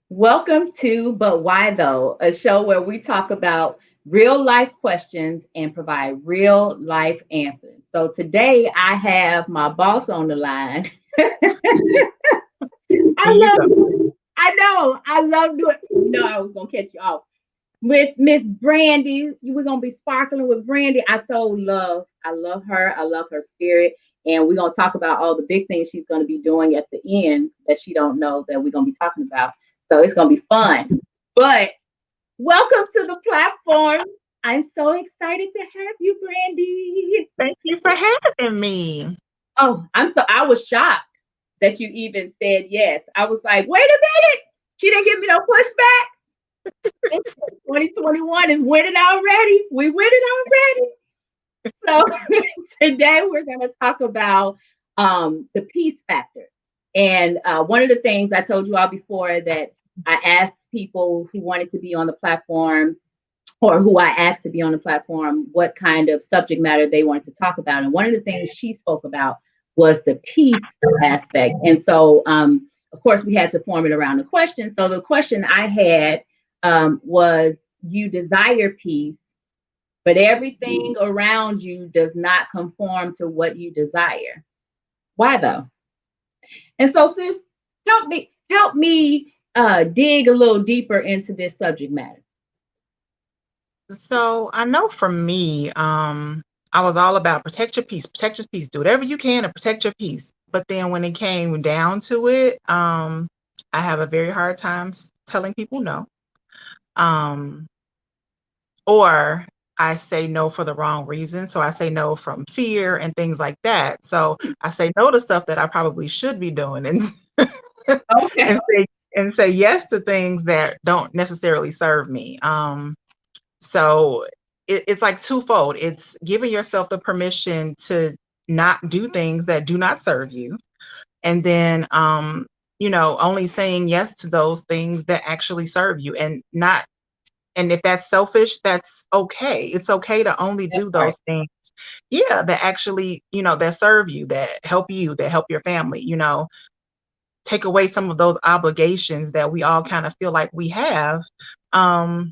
Welcome to But Why Though, a show where we talk about real life questions and provide real life answers. So today I have my boss on the line. Here I you love go. I know. I love doing. No, I was gonna catch you off with Miss Brandy. We're gonna be sparkling with Brandy. I love her. I love her spirit. And we're gonna talk about all the big things she's gonna be doing at the end that she don't know that we're gonna be talking about. So it's gonna be fun. But welcome to the platform. I'm so excited to have you, Brandy. Thank you for having me. I was shocked that you even said yes. I was like, wait a minute. She didn't give me no pushback. 2021 is winning already. We winning already. So today we're going to talk about the peace factor. And one of the things I told you all before that I asked people who wanted to be on the platform or who I asked to be on the platform what kind of subject matter they wanted to talk about. And one of the things she spoke about was the peace aspect. And so, of course, we had to form it around the question. So the question I had was, you desire peace, but everything around you does not conform to what you desire. Why though? And so, sis, help me dig a little deeper into this subject matter. So I know for me, I was all about protect your peace, do whatever you can to protect your peace. But then when it came down to it, I have a very hard time telling people no. Um, or I say no for the wrong reason. So I say no from fear and things like that. So I say no to stuff that I probably should be doing and Okay. and say yes to things that don't necessarily serve me. So it's like twofold. It's giving yourself the permission to not do things that do not serve you, and then only saying yes to those things that actually serve you, and not. And if that's selfish, that's okay. It's okay to only That's do right. those things, yeah, that actually, that serve you, that help your family, take away some of those obligations that we all kind of feel like we have. Um,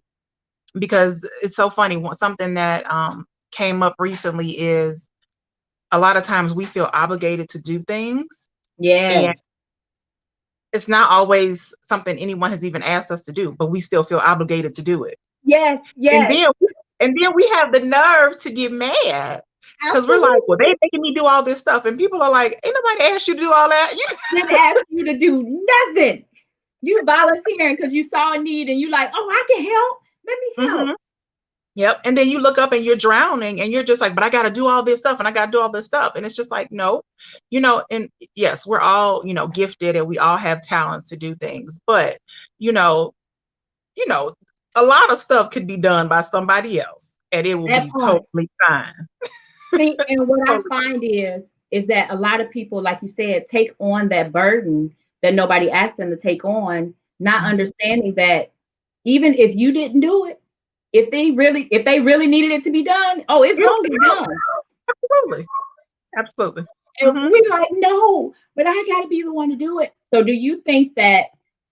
because it's so funny. Something that came up recently is a lot of times we feel obligated to do things, and Yes. it's not always something anyone has even asked us to do, but we still feel obligated to do it. Yes. And Yes. then we have the nerve to get mad because we're like, well, Absolutely. they making me do all this stuff, and people are like, ain't nobody asked you to do all that. Didn't ask you to do nothing. You volunteering because you saw a need and you like, oh, I can help. Let me help. Mhm. Yep. And then you look up and you're drowning and you're just like, but I got to do all this stuff and I got to do all this stuff. And it's just like, no, and yes, we're all, gifted and we all have talents to do things. But, you know, you know, a lot of stuff could be done by somebody else and it will That be part. totally fine. See, and what I Totally find is that a lot of people, like you said, take on that burden that nobody asked them to take on, not fine. understanding that even if you didn't do it, if they really needed it to be done, oh, it's It'll gonna be be done. done. Absolutely. Absolutely. And Hmm. we're like, no, but I gotta be the one to do it. So do you think that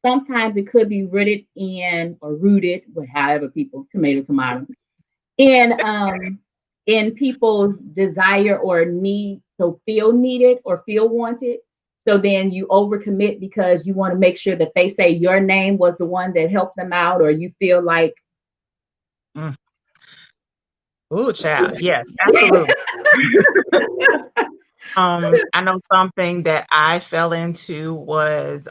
sometimes it could be rooted, with however people, tomato, tomato, in in people's desire or need to feel needed or feel wanted? So then you overcommit because you want to make sure that they say your name was the one that helped them out, or you feel like Mm. Ooh, child. Yes, absolutely. I know something that I fell into was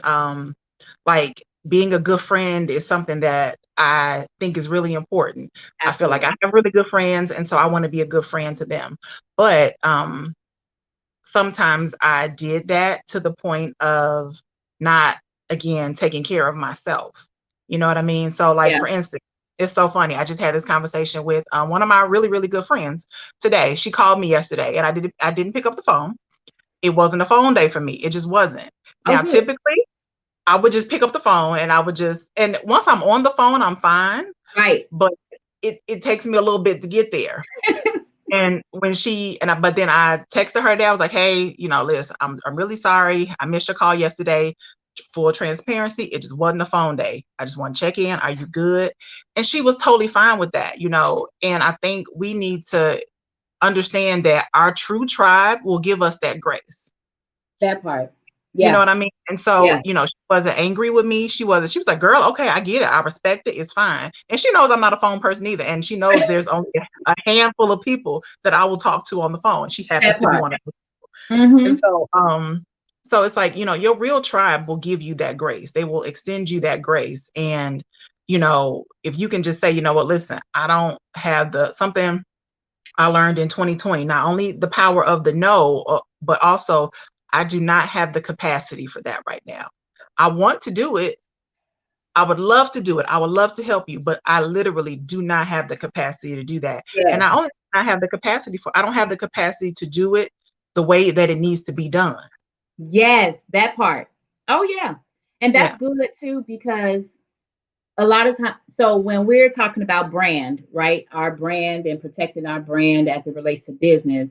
like being a good friend is something that I think is really important. I feel like absolutely. I have really good friends, and so I want to be a good friend to them. But sometimes I did that to the point of not, again, taking care of myself. You know what I mean? So, like, Yeah. for instance, it's so funny. I just had this conversation with one of my really, really good friends today. She called me yesterday, and I didn't pick up the phone. It wasn't a phone day for me. It just wasn't. Oh, Now, good. typically, I would just pick up the phone and and once I'm on the phone, I'm fine. Right. But it takes me a little bit to get there. And but then I texted her that I was like, hey, listen, I'm really sorry. I missed your call yesterday. full transparency, it just wasn't a phone day. I just want to check in. Are you good? And she was totally fine with that, and I think we need to understand that our true tribe will give us that grace. That part. You know Yeah. what I mean? And so, Yeah. she wasn't angry with me. She was like, girl, okay, I get it. I respect it. It's fine. And she knows I'm not a phone person either. And she knows there's only a handful of people that I will talk to on the phone. She happens That to be part. one of them. And Mm-hmm. so it's like, your real tribe will give you that grace. They will extend you that grace. And, if you can just say, you know what, listen, I don't have something I learned in 2020, not only the power of the no, but also I do not have the capacity for that right now. I want to do it. I would love to do it. I would love to help you, but I literally do not have the capacity to do that. And Yeah. I only I have the capacity I don't have the capacity to do it the way that it needs to be done. Yes, that part. Oh yeah. And that's Yeah. good too, because a lot of times, so when we're talking about brand, right? Our brand and protecting our brand as it relates to business,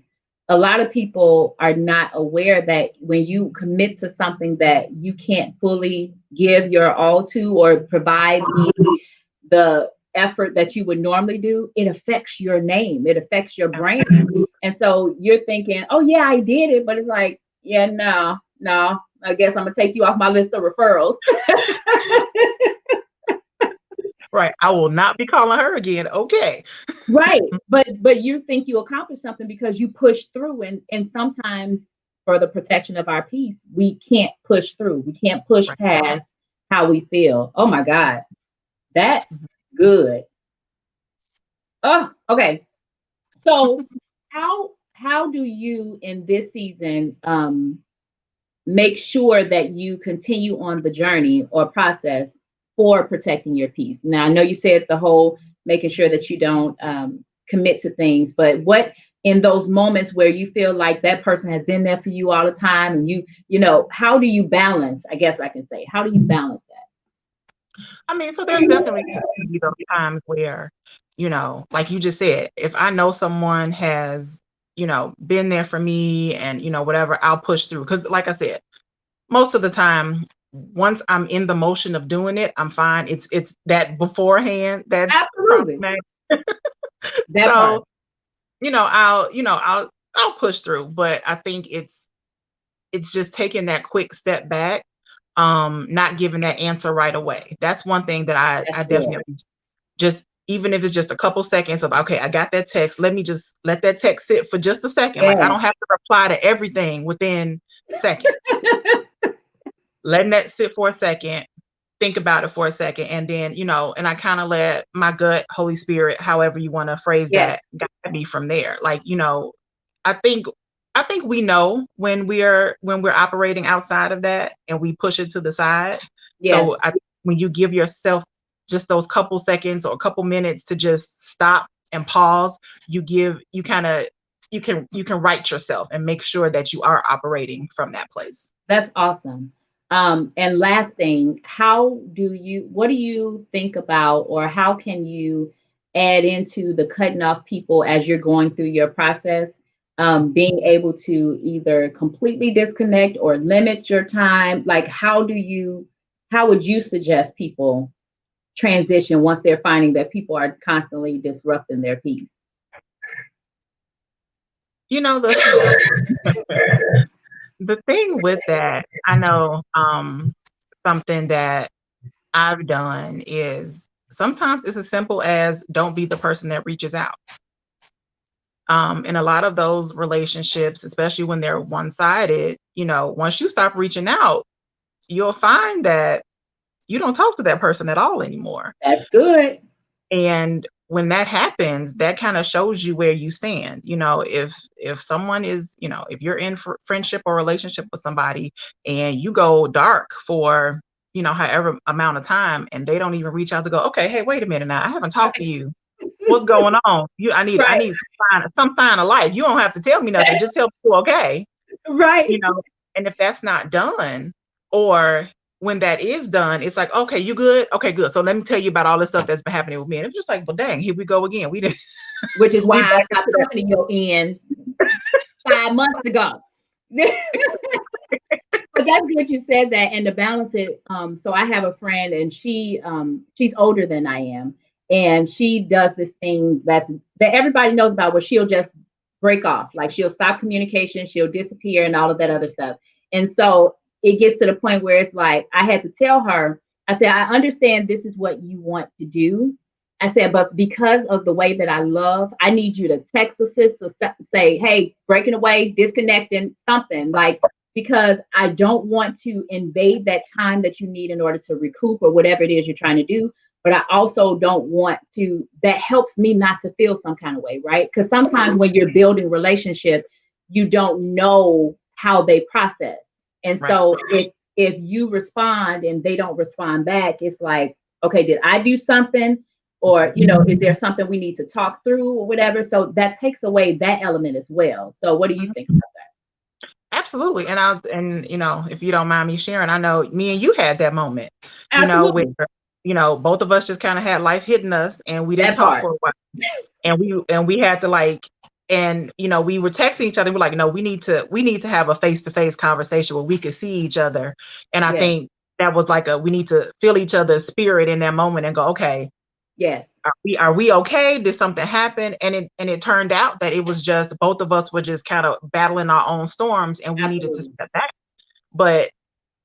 a lot of people are not aware that when you commit to something that you can't fully give your all to or provide the effort that you would normally do, it affects your name, it affects your brand. And so you're thinking, oh yeah, I did it, but it's like, yeah, no, I guess I'm gonna take you off my list of referrals. Right. I will not be calling her again. Okay. Right. But you think you accomplished something because you pushed through, and sometimes for the protection of our peace, we can't push through. We can't push Right. past how we feel. Oh my God. That's Mhm. good. Oh, okay. So how do you in this season make sure that you continue on the journey or process for protecting your peace? Now, I know you said the whole making sure that you don't commit to things, but what in those moments where you feel like that person has been there for you all the time, and how do you balance? I guess I can say, how do you balance I mean, so there's definitely gonna be those times where, like you just said, if I know someone has, been there for me and, whatever, I'll push through. Cause like I said, most of the time, once I'm in the motion of doing it, I'm fine. It's that beforehand that? that's Absolutely. problematic. That part. So, I'll push through, but I think it's just taking that quick step back, not giving that answer right away. That's one thing that I That's good. definitely just, even if it's just a couple seconds of, okay, I got that text, let me just let that text sit for just a second. Like, I Yeah. don't have to reply to everything within seconds. Letting that sit for a second, think about it for a second, and then, and I kind of let my gut, Holy Spirit, however you want to phrase Yes. that, guide me from there. Like, I think I think we know when we're operating outside of that and we push it to the side. Yes. So when you give yourself just those couple seconds or a couple minutes to just stop and pause, you can right yourself and make sure that you are operating from that place. That's awesome. And last thing, what do you think about, or how can you add into the cutting off people as you're going through your process? Being able to either completely disconnect or limit your time. Like, how would you suggest people transition once they're finding that people are constantly disrupting their peace? You know, the the thing with that, I know, something that I've done is sometimes it's as simple as don't be the person that reaches out. In a lot of those relationships, especially when they're one-sided, once you stop reaching out, you'll find that you don't talk to that person at all anymore. That's good. And when that happens, that kind of shows you where you stand. If someone is, if you're in friendship or relationship with somebody and you go dark for, however amount of time, and they don't even reach out to go, okay, hey, wait a minute now, I haven't talked to you. What's going on? I Right. need some sign of life. You don't have to tell me nothing. Just tell me you're okay. you Right. know, and if that's not done, or when that is done, it's like, okay, you good? Okay, good. So let me tell you about all this stuff that's been happening with me. And it's just like, well, dang, here we go again. We didn't Which is why we I back stopped into that. coming to your end 5 months ago. But that's good you said that, and to balance it. So I have a friend, and she's older than I am, and she does this thing that everybody knows about, where she'll just break off, like she'll stop communication, she'll disappear, and all of that other stuff. And so it gets to the point where it's like I had to tell her. I said, I understand this is what you want to do. I said, but because of the way that I love, I need you to text assist or say, hey, breaking away, disconnecting, something like, because I don't want to invade that time that you need in order to recoup or whatever it is you're trying to do. But I also don't want to, that helps me not to feel some kind of way, right? Because sometimes when you're building relationship, you don't know how they process. And Right. so if you respond and they don't respond back, it's like, okay, did I do something? Or, is there something we need to talk through or whatever? So that takes away that element as well. So what do you think about that? Absolutely. If you don't mind me sharing, I know me and you had that moment, where, Absolutely. both of us just kind of had life hitting us and we didn't That talk part. for a while. And we had to we were texting each other. We're like, no, we need to have a face-to-face conversation where we could see each other. And I Yes. think that was like we need to feel each other's spirit in that moment and go, okay, Yes. are we okay? Did something happen? And it turned out that it was just both of us were just kind of battling our own storms and we needed to Absolutely. step back. But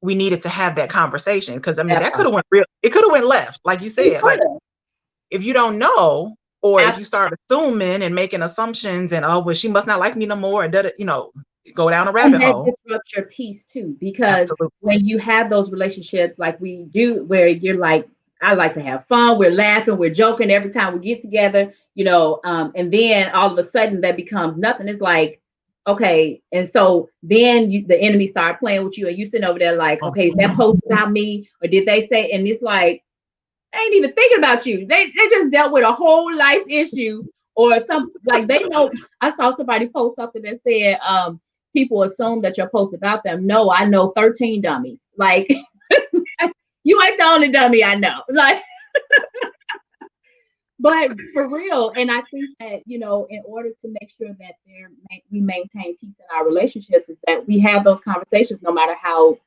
we needed to have that conversation because That that could part. have went real. It could have went left, like you It said. could Like have. if you don't know, or if you Absolutely. start assuming and making assumptions, and oh, well, she must not like me no more, and go down a And rabbit that hole. disrupts your peace too, because Absolutely. when you have those relationships like we do, where you're like, I like to have fun, we're laughing, we're joking every time we get together, and then all of a sudden that becomes nothing. It's like, okay, and so then the enemy start playing with you, and you sitting over there like, okay, is that post about me, or did they say? And it's like, they ain't even thinking about you. They just dealt with a whole life issue or some, like, they know. I saw somebody post something that said, people assume that you're post about them. No, I know 13 dummies. Like, you ain't the only dummy I know. Like, but for real, and I think that, in order to make sure that we maintain peace in our relationships, is that we have those conversations, no matter how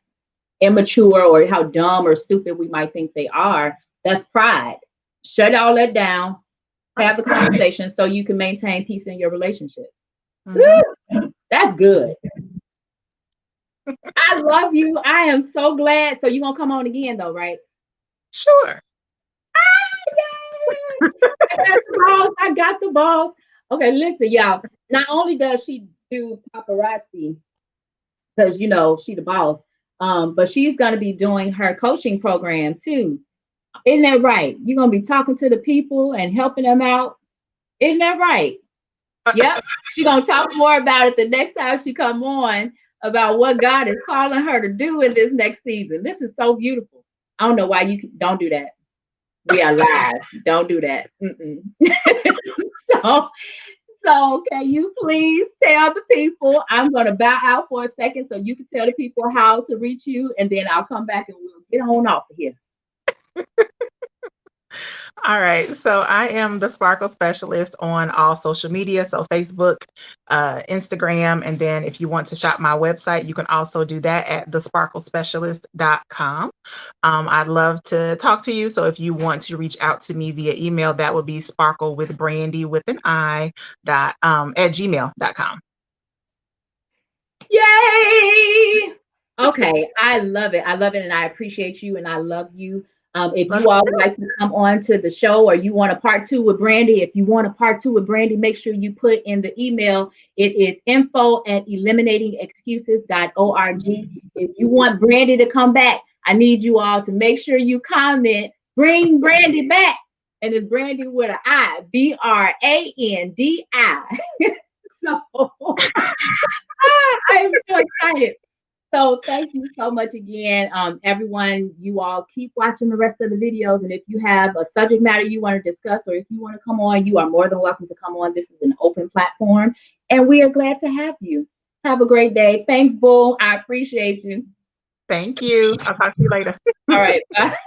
immature or how dumb or stupid we might think they are. That's pride. Shut all that down, have the conversation so you can maintain peace in your relationship. Mhm. That's good. I love you. I am so glad. So you're gonna come on again though, right? Sure. Yay! I got the balls. I got the balls. Okay, listen, y'all. Not only does she do paparazzi, because she the boss, but she's gonna be doing her coaching program too. Isn't that right? You're gonna be talking to the people and helping them out. Isn't that right? Yep. She's gonna talk more about it the next time she come on, about what God is calling her to do in this next season. This is so beautiful. I don't know why don't do that. We are live. Don't do that. so, can you please tell the people? I'm gonna bow out for a second so you can tell the people how to reach you, and then I'll come back and we'll get on off of here. All right. So I am the Sparkle Specialist on all social media. So Facebook, Instagram. And then if you want to shop my website, you can also do that at thesparklespecialist.com. I'd love to talk to you. So if you want to reach out to me via email, that would be sparklewithbrandi with an I at gmail.com. Yay! Okay, I love it. I love it, and I appreciate you, and I love you. If Love you all you. would like to come on to the show, or you want a part two with Brandi, if you want a part two with Brandi, make sure you put in the email. It is info@eliminatingexcuses.org. If you want Brandi to come back, I need you all to make sure you comment, bring Brandi back. And it's Brandi with an I, Brandi. So I am so excited. So thank you so much again. Everyone, you all keep watching the rest of the videos. And if you have a subject matter you want to discuss, or if you want to come on, you are more than welcome to come on. This is an open platform, and we are glad to have you. Have a great day. Thanks, Bull. I appreciate you. Thank you. I'll talk to you later. All right. Bye.